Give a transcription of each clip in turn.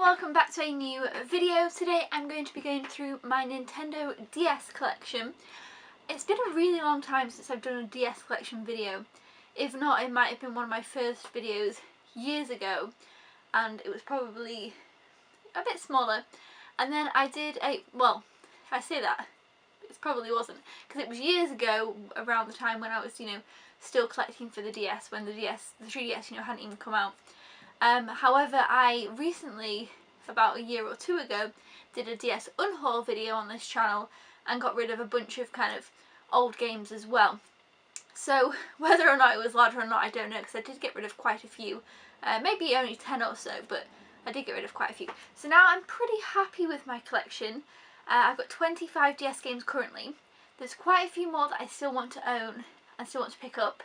welcome back to a new video. Today I'm going to be going through my Nintendo DS collection. It's been a really long time since I've done a DS collection video. If not, it might have been one of my first videos years ago, and it was probably a bit smaller. And then I did well, if I say that, it probably wasn't, because it was years ago, around the time when I was, still collecting for the DS, when the 3DS, hadn't even come out. However, I recently, about a year or two ago, did a DS unhaul video on this channel and got rid of a bunch of kind of old games as well. So whether or not it was larger or not, I don't know, because I did get rid of quite a few. Maybe only 10 or so, but I did get rid of quite a few. So now I'm pretty happy with my collection. I've got 25 DS games currently. There's quite a few more that I still want to own and still want to pick up.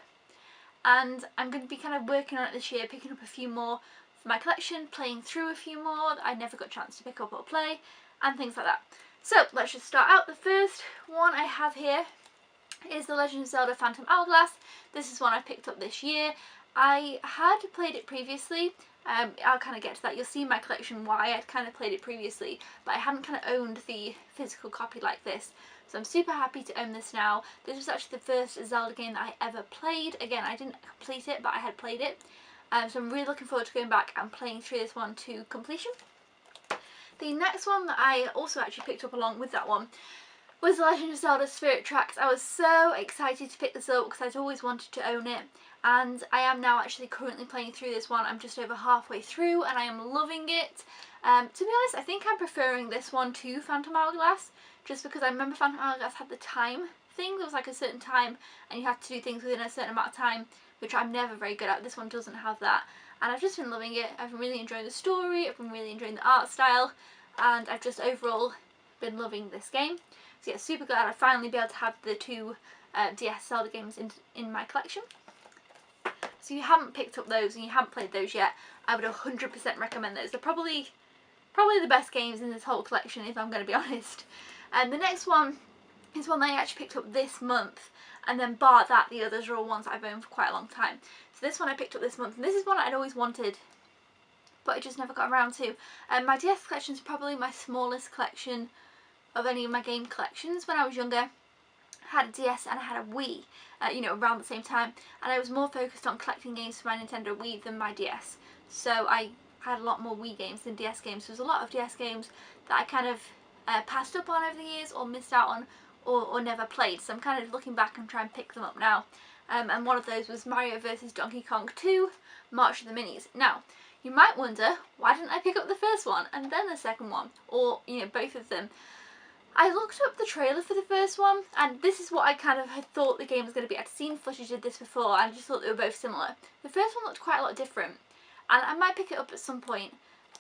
And I'm going to be kind of working on it this year, picking up a few more for my collection, playing through a few more that I never got a chance to pick up or play, and things like that. So let's just start out. The first one I have here is The Legend of Zelda Phantom Hourglass. This is one I picked up this year. I had played it previously. I'll kind of get to that. You'll see in my collection why I'd kind of played it previously, but I hadn't kind of owned the physical copy like this. So I'm super happy to own this now. This was actually the first Zelda game that I ever played. Again, I didn't complete it, but I had played it. So I'm really looking forward to going back and playing through this one to completion. The next one that I also actually picked up along with that one was The Legend of Zelda Spirit Tracks. I was so excited to pick this up because I'd always wanted to own it. And I am now actually currently playing through this one. I'm just over halfway through and I am loving it. To be honest, I think I'm preferring this one to Phantom Hourglass, just because I remember Phantom Hourglass had the time thing. There was like a certain time and you had to do things within a certain amount of time, which I'm never very good at. This one doesn't have that. And I've just been loving it. I've been really enjoying the story, I've been really enjoying the art style, and I've just overall been loving this game. So yeah, super glad I finally be able to have the two DS Zelda games in my collection. So if you haven't picked up those and you haven't played those yet, I would 100% recommend those. They're probably the best games in this whole collection, if I'm going to be honest. And the next one is one that I actually picked up this month, and then bar that, the others are all ones that I've owned for quite a long time. So this one I picked up this month, and this is one I'd always wanted, but I just never got around to. My DS collection is probably my smallest collection of any of my game collections. When I was younger, I had a DS and I had a Wii, around the same time, and I was more focused on collecting games for my Nintendo Wii than my DS. So I had a lot more Wii games than DS games. So there's a lot of DS games that I kind of passed up on over the years, or missed out on, or never played. So I'm kind of looking back and trying to pick them up now. And one of those was Mario vs Donkey Kong 2, March of the Minis. Now, you might wonder, why didn't I pick up the first one and then the second one, or both of them? I looked up the trailer for the first one, and this is what I kind of had thought the game was going to be. I'd seen footage of this before and I just thought they were both similar. The first one looked quite a lot different, and I might pick it up at some point,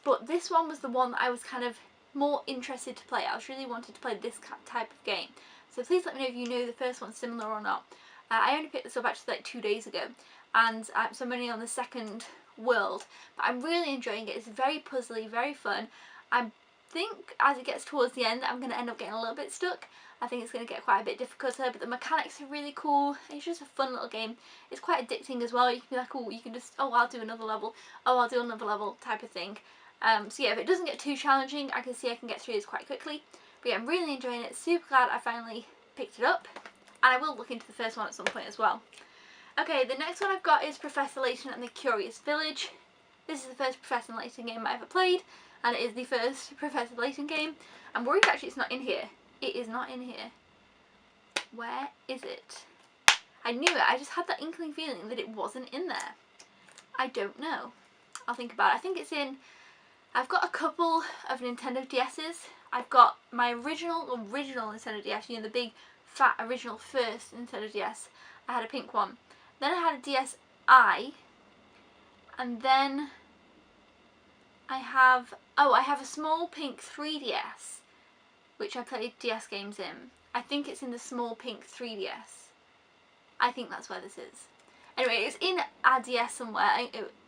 but this one was the one that I was kind of more interested to play. I was really wanted to play this type of game. So please let me know if you know the first one's similar or not. I only picked this up actually like 2 days ago, and so I'm only on the second world, but I'm really enjoying it. It's very puzzly, very fun. I think as it gets towards the end I'm going to end up getting a little bit stuck. I think it's going to get quite a bit difficult, but the mechanics are really cool. It's just a fun little game. It's quite addicting as well. You can be like, oh, you can just, oh, I'll do another level, oh, I'll do another level type of thing. So yeah, if it doesn't get too challenging, I can see I can get through this quite quickly. But yeah, I'm really enjoying it. Super glad I finally picked it up, and I will look into the first one at some point as well. Okay, the next one I've got is Professor Layton and the Curious Village. This is the first Professor Layton game I ever played, and it is the first Professor Layton game. I'm worried actually it's not in here. It is not in here. Where is it? I knew it. I just had that inkling feeling that it wasn't in there. I don't know. I'll think about it. I think it's in... I've got a couple of Nintendo DS's. I've got my original Nintendo DS, the big fat original first Nintendo DS. I had a pink one. Then I had a DSi, and then I have a small pink 3DS, which I played DS games in. I think it's in the small pink 3DS. I think that's where this is. Anyway, it's in a DS somewhere.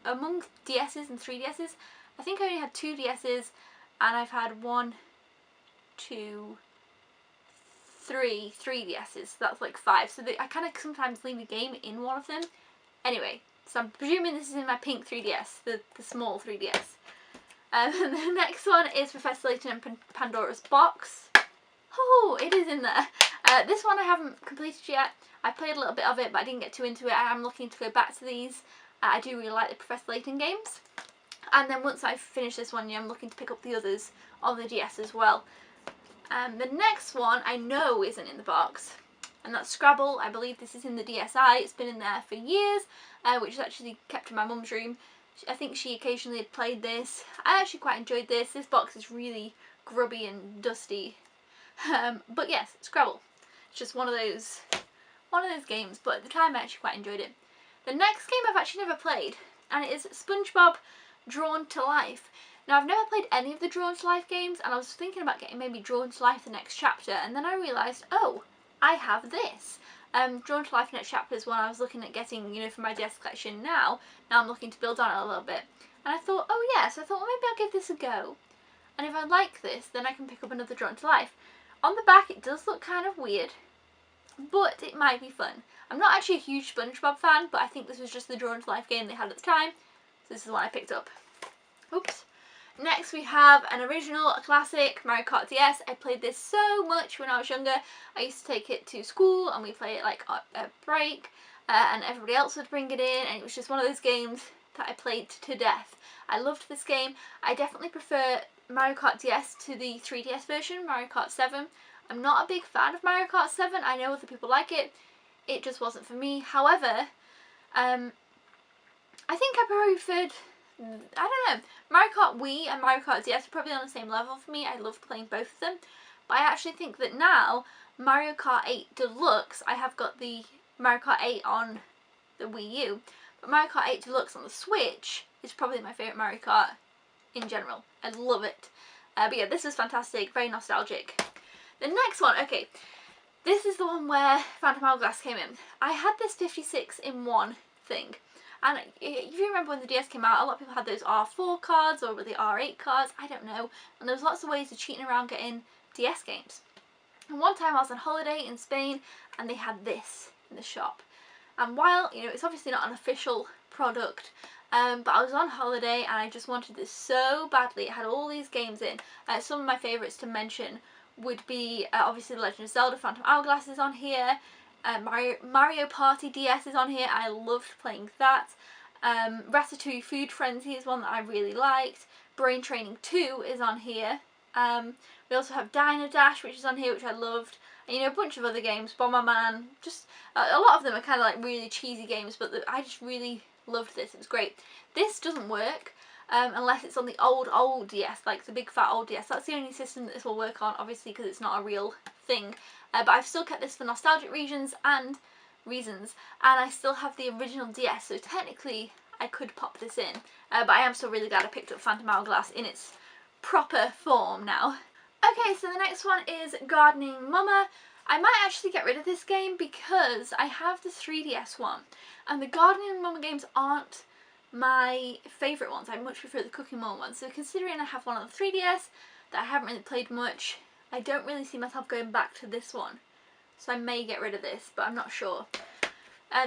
Among DS's and 3DS's, I think I only had 2 DS's, and I've had 1, 2, 3 DS's. So that's like 5. So I kind of sometimes leave a game in one of them. Anyway, so I'm presuming this is in my pink 3DS, the small 3DS. The next one is Professor Layton and Pandora's Box. Oh, it is in there. This one I haven't completed yet. I played a little bit of it, but I didn't get too into it. I am looking to go back to these. I do really like the Professor Layton games. And then once I finish this one, I'm looking to pick up the others on the DS as well. The next one I know isn't in the box, and that's Scrabble. I believe this is in the DSi. It's been in there for years, which is actually kept in my mum's room. I think she occasionally had played this. I actually quite enjoyed this. This box is really grubby and dusty. But yes, Scrabble. It's just one of those games, but at the time I actually quite enjoyed it. The next game I've actually never played, and it is SpongeBob Drawn to Life. Now, I've never played any of the Drawn to Life games, and I was thinking about getting maybe Drawn to Life the next chapter, and then I realised, oh, I have this. Drawn to Life next chapter is one I was looking at getting, for my DS collection now. Now I'm looking to build on it a little bit. And I thought, oh yeah, so I thought, well, maybe I'll give this a go. And if I like this, then I can pick up another Drawn to Life. On the back, it does look kind of weird, but it might be fun. I'm not actually a huge SpongeBob fan, but I think this was just the Drawn to Life game they had at the time, so this is what I picked up. Oops. Next we have an original, a classic, Mario Kart DS. I played this so much when I was younger. I used to take it to school and we play it like at break, and everybody else would bring it in, and it was just one of those games that I played to death. I loved this game. I definitely prefer Mario Kart DS to the 3DS version, Mario Kart 7. I'm not a big fan of Mario Kart 7. I know other people like it. It just wasn't for me. However, I think I probably preferred, I don't know, Mario Kart Wii and Mario Kart DS are probably on the same level for me. I loved playing both of them. But I actually think that now, Mario Kart 8 Deluxe, I have got the Mario Kart 8 on the Wii U, but Mario Kart 8 Deluxe on the Switch is probably my favourite Mario Kart in general. I love it. But yeah, this was fantastic, very nostalgic. The next one, okay, this is the one where Phantom Hourglass came in. I had this 56 in 1 thing. And if you remember when the DS came out, a lot of people had those R4 cards or the R8 cards, I don't know. And there was lots of ways of cheating around getting DS games. And one time I was on holiday in Spain and they had this in the shop. And while, it's obviously not an official product, but I was on holiday and I just wanted this so badly. It had all these games in. Some of my favourites to mention would be obviously The Legend of Zelda, Phantom Hourglass is on here. Mario Party DS is on here. I loved playing that. Ratatouille Food Frenzy is one that I really liked. Brain Training 2 is on here. We also have Dino Dash, which is on here, which I loved. And, a bunch of other games. Bomberman. Just a lot of them are kind of like really cheesy games, but I just really loved this. It was great. This doesn't work unless it's on the old DS, like the big fat old DS. That's the only system that this will work on, obviously, because it's not a real thing. But I've still kept this for nostalgic reasons, and I still have the original DS, so technically I could pop this in. But I am still really glad I picked up Phantom Hourglass in its proper form now. Okay, so the next one is Gardening Mama. I might actually get rid of this game because I have the 3DS one, and the Gardening Mama games aren't my favourite ones. I much prefer the Cooking Mama ones. So considering I have one on the 3DS that I haven't really played much, I don't really see myself going back to this one. So I may get rid of this, but I'm not sure.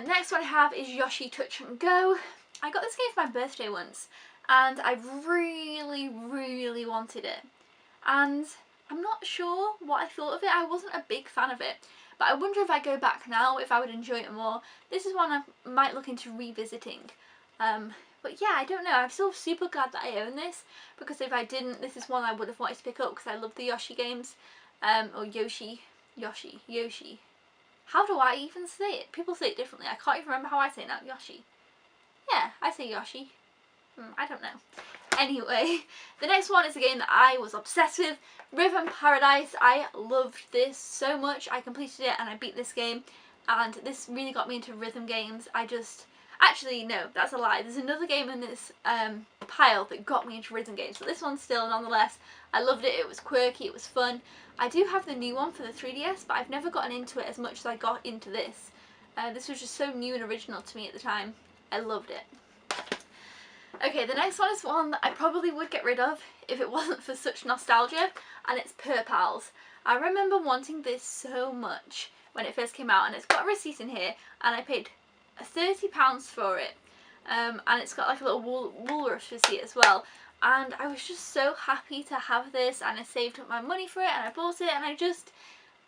Next one I have is Yoshi Touch and Go. I got this game for my birthday once, and I really, really wanted it. And I'm not sure what I thought of it. I wasn't a big fan of it, but I wonder if I go back now, if I would enjoy it more. This is one I might look into revisiting. But yeah, I don't know. I'm still super glad that I own this, because if I didn't, this is one I would have wanted to pick up because I love the Yoshi games. Or Yoshi. How do I even say it? People say it differently. I can't even remember how I say it now. Yoshi. Yeah, I say Yoshi. I don't know. Anyway, the next one is a game that I was obsessed with. Rhythm Paradise. I loved this so much. I completed it and I beat this game, and this really got me into rhythm games. Actually, no, that's a lie. There's another game in this pile that got me into rhythm games, but this one still, nonetheless, I loved it. It was quirky, it was fun. I do have the new one for the 3DS, but I've never gotten into it as much as I got into this. This was just so new and original to me at the time. I loved it. Okay, the next one is one that I probably would get rid of if it wasn't for such nostalgia, and it's Purpals. I remember wanting this so much when it first came out, and it's got a receipt in here, and I paid £30 for it. And it's got like a little walrus receipt as well. and I was just so happy to have this, and I saved up my money for it and I bought it, and I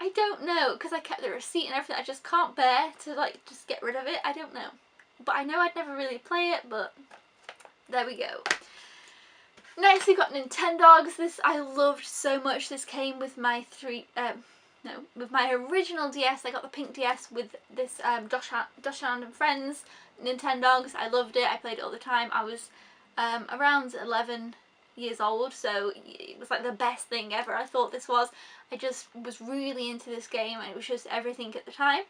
don't know, because I kept the receipt and everything, I just can't bear to like just get rid of it. I don't know, but I know I'd never really play it, but there we go. Next we got Nintendogs. This I loved so much. This came with my with my original DS. I got the pink DS with this Dachshund and Friends Nintendogs. I loved it. I played it all the time. I was around 11 years old, so it was like the best thing ever. I thought this was. I just was really into this game, and it was just everything at the time.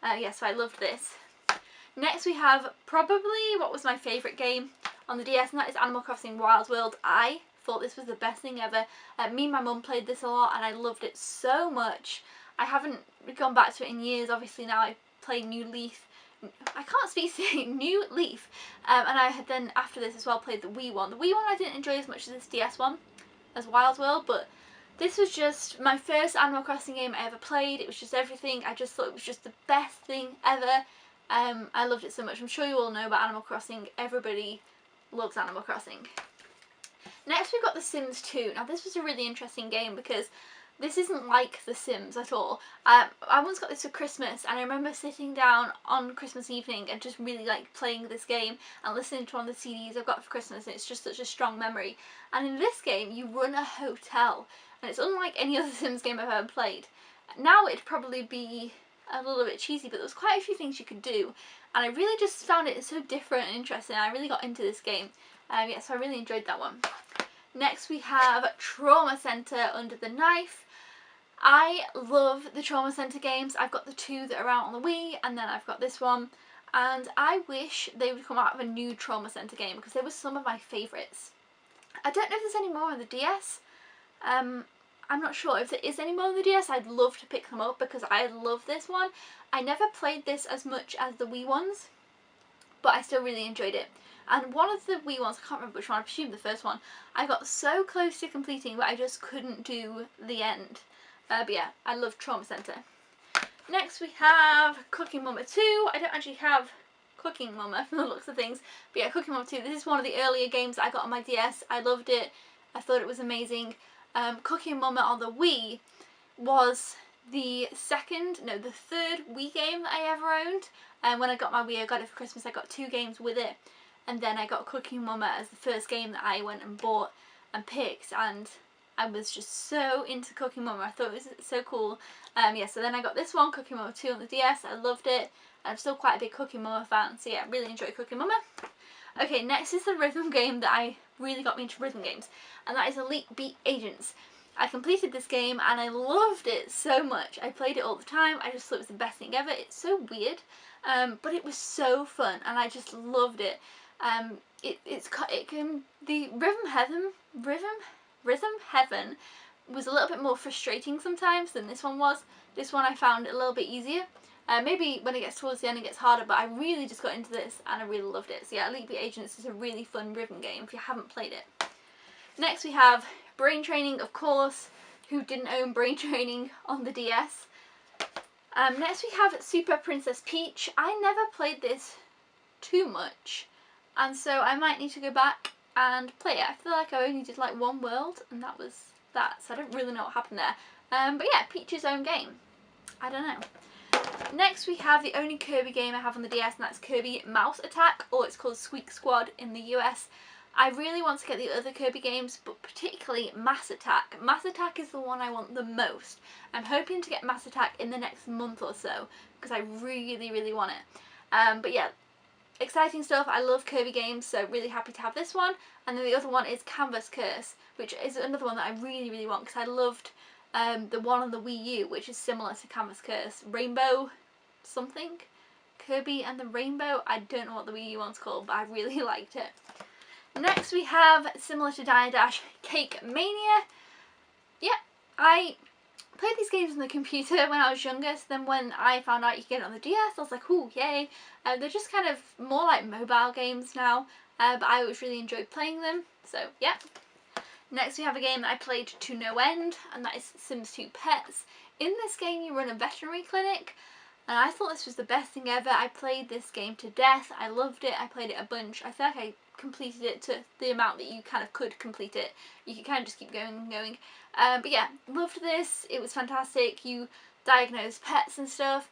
Yeah, so I loved this. Next we have probably what was my favourite game on the DS, and that is Animal Crossing Wild World. I thought this was the best thing ever. Me and my mum played this a lot, and I loved it so much. I haven't gone back to it in years. Obviously now I play New Leaf. I can't speak to New Leaf. And I had then after this as well played the Wii one. The Wii one I didn't enjoy as much as this DS one, as Wild World, but this was just my first Animal Crossing game I ever played. It was just everything. I just thought it was just the best thing ever. I loved it so much. I'm sure you all know about Animal Crossing. Everybody loves Animal Crossing. Next we've got The Sims 2. Now this was a really interesting game because this isn't like The Sims at all. I once got this for Christmas, and I remember sitting down on Christmas evening and just really like playing this game and listening to one of the CDs I've got for Christmas, and it's just such a strong memory. And in this game you run a hotel, and it's unlike any other Sims game I've ever played. Now it'd probably be a little bit cheesy, but there was quite a few things you could do, and I really just found it so different and interesting. I really got into this game. Yeah, so I really enjoyed that one. Next we have Trauma Center Under the Knife. I love the Trauma Center games. I've got the two that are out on the Wii, and then I've got this one, and I wish they would come out with a new Trauma Center game because they were some of my favourites. I don't know if there's any more on the DS. I'm not sure if there is any more on the DS. I'd love to pick them up because I love this one. I never played this as much as the Wii ones, but I still really enjoyed it. And one of the Wii ones, I can't remember which one, I presume the first one, I got so close to completing, but I just couldn't do the end. But yeah, I love Trauma Center. Next we have Cooking Mama 2. I don't actually have Cooking Mama from the looks of things, but yeah, Cooking Mama 2. This is one of the earlier games that I got on my DS. I loved it. I thought it was amazing. Cooking Mama on the Wii was the third Wii game that I ever owned. And when I got my Wii, I got it for Christmas. I got 2 games with it, and then I got Cooking Mama as the first game that I went and bought and picked, and I was just so into Cooking Mama. I thought it was so cool. Yeah, so then I got this one, Cooking Mama 2 on the DS. I loved it. I'm still quite a big Cooking Mama fan, so yeah, really enjoy Cooking Mama. Okay, next is the rhythm game that I really got me into rhythm games, and that is Elite Beat Agents. I completed this game and I loved it so much. I played it all the time. I just thought it was the best thing ever. It's so weird, but it was so fun, and I just loved it. The Rhythm Heaven was a little bit more frustrating sometimes than this one was. This one I found a little bit easier. Maybe when it gets towards the end it gets harder, but I really just got into this and I really loved it. So yeah, Elite Beat Agents is a really fun rhythm game if you haven't played it. Next we have Brain Training, of course. Who didn't own Brain Training on the DS? Next we have Super Princess Peach. I never played this too much, and so I might need to go back and play it. I feel like I only did like one world and that was that, so I don't really know what happened there. But yeah, Peach's own game. I don't know. Next we have the only Kirby game I have on the DS, and that's Kirby Mouse Attack, or it's called Squeak Squad in the US. I really want to get the other Kirby games, but particularly Mass Attack. Mass Attack is the one I want the most. I'm hoping to get Mass Attack in the next month or so, because I really, really want it. But yeah, exciting stuff. I love Kirby games, so really happy to have this one. And then the other one is Canvas Curse, which is another one that I really, really want, because I loved the one on the Wii U, which is similar to Canvas Curse. Rainbow something? Kirby and the Rainbow? I don't know what the Wii U one's called, but I really liked it. Next we have, similar to Dire Dash, Cake Mania. Yeah, I played these games on the computer when I was younger, so then when I found out you could get it on the DS, I was like, ooh, yay. They're just kind of more like mobile games now, but I always really enjoyed playing them, so yeah. Next we have a game that I played to no end, and that is Sims 2 Pets. In this game you run a veterinary clinic, and I thought this was the best thing ever. I played this game to death. I loved it. I played it a bunch. I feel like I completed it to the amount that you kind of could complete it. You can kind of just keep going and going. But yeah, loved this. It was fantastic. You diagnose pets and stuff.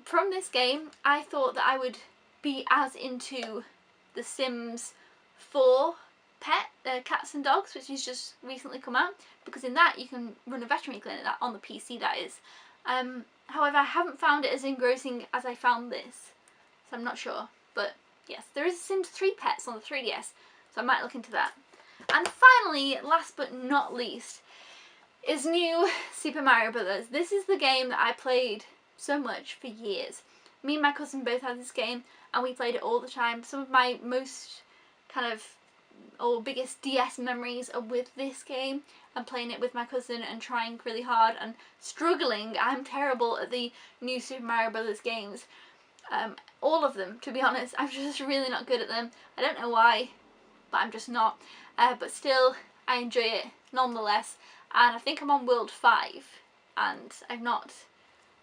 From this game, I thought that I would be as into The Sims 4 cats and dogs, which has just recently come out, because in that you can run a veterinary clinic, that on the PC that is. However, I haven't found it as engrossing as I found this, so I'm not sure. But yes, there is Sims 3 Pets on the 3DS, so I might look into that. And finally, last but not least, is new Super Mario Brothers. This is the game that I played so much for years. Me and my cousin both had this game, and we played it all the time. Some of my most kind of or biggest DS memories are with this game and playing it with my cousin and trying really hard and struggling. I'm terrible at the new Super Mario Brothers games. All of them, to be honest. I'm just really not good at them. I don't know why, but I'm just not. But still, I enjoy it nonetheless. And I think I'm on World 5 and I've not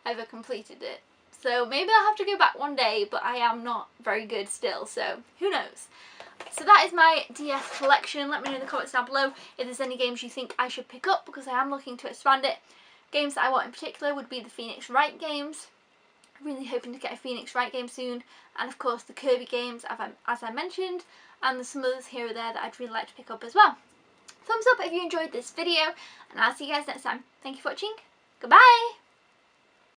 ever completed it. So maybe I'll have to go back one day, but I am not very good still, so who knows. So that is my DS collection. Let me know in the comments down below if there's any games you think I should pick up, because I am looking to expand it. Games that I want in particular would be the Phoenix Wright games. I'm really hoping to get a Phoenix Wright game soon. And of course the Kirby games, as I mentioned. And there's some others here or there that I'd really like to pick up as well. Thumbs up if you enjoyed this video, and I'll see you guys next time. Thank you for watching. Goodbye!